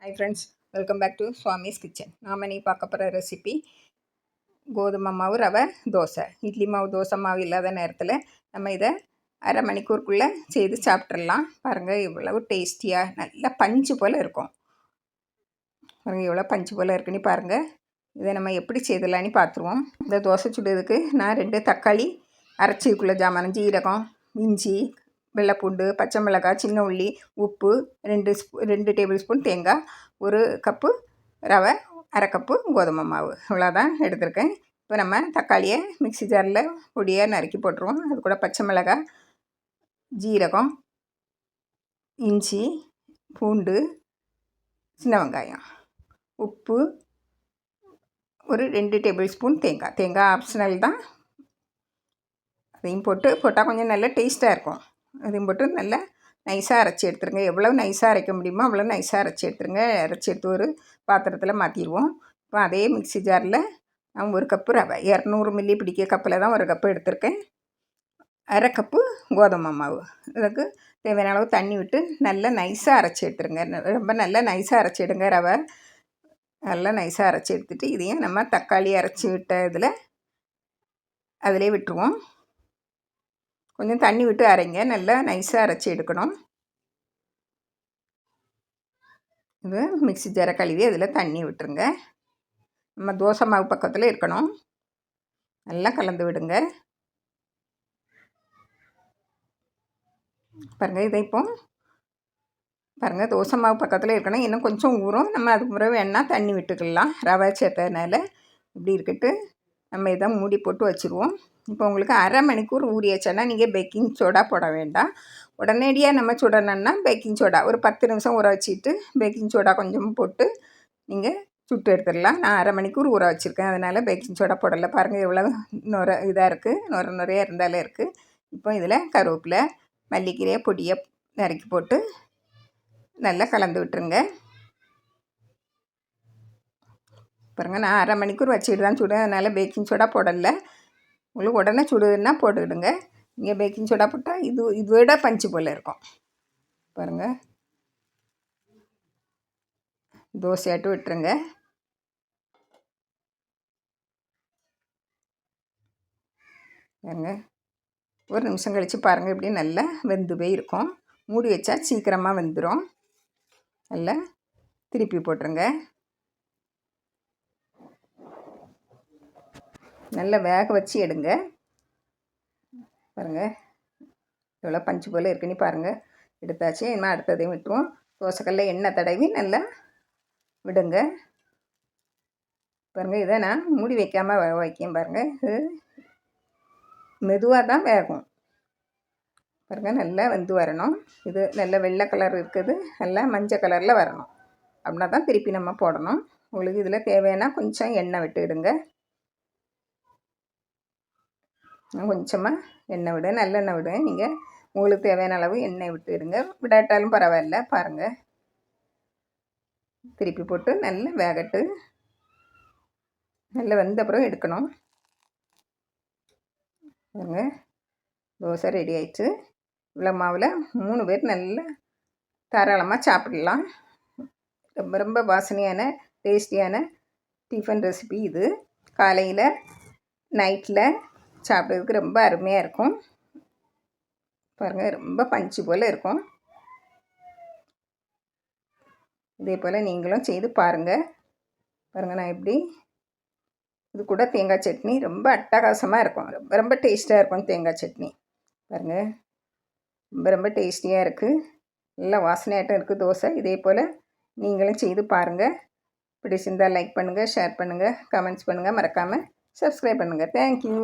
Hi friends, welcome back to Swami's kitchen. நாம் நீ பார்க்க போகிற ரெசிபி கோதுமை மாவு ரவை தோசை. இட்லி மாவு தோசை மாவு இல்லாத நேரத்தில் நம்ம இதை அரை மணிக்கூருக்குள்ளே செய்து சாப்பிட்றலாம். பாருங்கள் இவ்வளவு டேஸ்டியாக நல்லா பஞ்சு போல் இருக்கும். பாருங்கள் எவ்வளோ பஞ்சு போல் இருக்குன்னு பாருங்கள். இதை நம்ம எப்படி செய்தலான்னு பார்த்துருவோம். இந்த தோசை சுடுறதுக்கு நான் 2 தக்காளி அரைச்சிக்குள்ளே ஜாமான், ஜீரகம், இஞ்சி, வெள்ளைப்பூண்டு, பச்சை மிளகாய், சின்ன உள்ளி, உப்பு, 2 டேபிள் ஸ்பூன் தேங்காய், 1 கப்பு ரவை, அரை கப்பு கோதுமை மாவு, இவ்வளோதான் எடுத்திருக்கேன். இப்போ நம்ம தக்காளியை மிக்ஸி ஜாரில் பொடியாக நறுக்கி போட்டுருவோம். அது கூட பச்சை மிளகாய், ஜீரகம், இஞ்சி, பூண்டு, சின்ன வெங்காயம், உப்பு, ஒரு 2 டேபிள் ஸ்பூன் தேங்காய் ஆப்ஷனல் தான். அதையும் போட்டால் கொஞ்சம் நல்லா டேஸ்ட்டாக இருக்கும். அதையும் போட்டு நல்லா நைஸாக அரைச்சி எடுத்துருங்க. எவ்வளோ நைஸாக அரைக்க முடியுமோ அவ்வளோ நைஸாக அரைச்சி எடுத்துருங்க. அரைச்சி எடுத்து ஒரு பாத்திரத்தில் மாற்றிடுவோம். இப்போ அதே மிக்ஸி ஜாரில் நான் 1 கப்பு ரவை, 200 மில்லி பிடிக்க கப்பில் தான் 1 கப்பு எடுத்திருக்கேன். அரை கப்பு கோதுமை மாவு, அதுக்கு தேவையான அளவு தண்ணி விட்டு நல்லா நைஸாக அரைச்சி எடுத்துருங்க. ரொம்ப நல்லா நைஸாக அரைச்சி எடுங்க. ரவை நல்லா நைஸாக அரைச்சி எடுத்துகிட்டு இதையும் நம்ம தக்காளி அரைச்சி விட்ட இதில் அதிலே விட்டுருவோம். கொஞ்சம் தண்ணி விட்டு அரைங்க. நல்லா நைஸாக அரைச்சி எடுக்கணும். இது மிக்ஸி ஜாரை கழுவி அதில் தண்ணி விட்டுருங்க. நம்ம தோசை மாவு பக்கத்தில் இருக்கணும். நல்லா கலந்து விடுங்க. பாருங்கள் இதை இப்போ பாருங்கள் தோசை மாவு பக்கத்தில் இருக்கணும். இன்னும் கொஞ்சம் ஊறும். நம்ம அதுக்கு பிறகு வேணால் தண்ணி விட்டுக்கலாம். ரவை சேர்த்ததுனால இப்படி இருக்கட்டு நம்ம இதை மூடி போட்டு வச்சுருவோம். இப்போ உங்களுக்கு அரை மணிக்கூர் ஊறியாச்சுன்னா நீங்கள் பேக்கிங் சோடா போட வேண்டாம். உடனடியாக நம்ம சுடணுன்னா பேக்கிங் சோடா ஒரு 10 நிமிஷம் ஊற வச்சுட்டு பேக்கிங் சோடா கொஞ்சம் போட்டு நீங்கள் சுட்டு எடுத்துடலாம். நான் அரை மணிக்கூர் ஊற வச்சுருக்கேன், அதனால் பேக்கிங் சோடா போடலை. பாருங்கள் எவ்வளோ இதாக இருக்குது, நிறையா இருந்தாலே இருக்குது. இப்போ இதில் கருவேப்பிலை, மல்லிக்கீரையை பொடியை நறுக்கி போட்டு நல்லா கலந்து விட்டுருங்க. பாருங்கள் நான் அரை மணிக்கூர் வச்சுட்டு தான் சுடுவேன், அதனால் பேக்கிங் சோடா போடலை. உங்களுக்கு உடனே சுடுதுன்னா போட்டுக்கிடுங்க. இங்கே பேக்கிங் சோடா போட்டால் இதோட பஞ்சு போல் இருக்கும். பாருங்கள் தோசையாட்டு விட்டுருங்க. பாருங்க ஒரு நிமிஷம் கழித்து பாருங்கள் இப்படி நல்லா வெந்து போய் இருக்கும். மூடி வச்சா சீக்கிரமாக வெந்துடும். நல்லா திருப்பி போட்டுருங்க. நல்லா வேக வச்சு எடுங்க. பாருங்கள் எவ்வளோ பஞ்சு போல் இருக்குன்னு பாருங்கள். எடுத்தாச்சு. இனிமேல் அடுத்ததையும் விட்டுருவோம். தோசைக்கல்ல எண்ணெய் தடவி நல்லா விடுங்க. பாருங்கள் இதை நான் மூடி வைக்காமல் வேக வைக்கேன். பாருங்கள் இது மெதுவாக தான் வேகும். பாருங்கள் நல்லா வெந்து வரணும். இது நல்ல வெள்ளை கலர் இருக்குது, நல்லா மஞ்சள் கலரில் வரணும். அப்படின்னா தான் திருப்பி நம்ம போடணும். உங்களுக்கு இதில் தேவையான கொஞ்சம் எண்ணெய் விட்டுடுங்க. கொஞ்சமாக எண்ணெய் விடு, நல்லெண்ணெய் விடு. நீங்கள் உங்களுக்கு தேவையான அளவு எண்ணெய் விட்டுடுங்க. விடாட்டாலும் பரவாயில்ல. பாருங்கள் திருப்பி போட்டு நல்லா வேகட்டு. நல்லா வெந்த அப்புறம் எடுக்கணும். பாருங்கள் தோசை ரெடி ஆயிடுச்சு. இவ்வளோ மாவில் 3 பேர் நல்லா தாராளமாக சாப்பிடலாம். ரொம்ப ரொம்ப வாசனையான டேஸ்டியான டிஃபன் ரெசிபி இது. காலையில் நைட்டில் சாப்பிட்றதுக்கு ரொம்ப அருமையாக இருக்கும். பாருங்கள் ரொம்ப பஞ்சு போல் இருக்கும். இதே போல் நீங்களும் செய்து பாருங்கள். பாருங்கள் நான் எப்படி இது கூட தேங்காய் சட்னி ரொம்ப அட்டகாசமாக இருக்கும். ரொம்ப ரொம்ப டேஸ்ட்டாக இருக்கும் தேங்காய் சட்னி. பாருங்கள் ரொம்ப ரொம்ப டேஸ்டியாக இருக்குது. நல்லா வாசனையாட்டம் இருக்குது தோசை. இதே போல் நீங்களும் செய்து பாருங்கள். பிடிச்சிருந்தால் லைக் பண்ணுங்கள், ஷேர் பண்ணுங்கள், கமெண்ட்ஸ் பண்ணுங்கள், மறக்காமல் சப்ஸ்கிரைப் பண்ணுங்கள். தேங்க்யூ.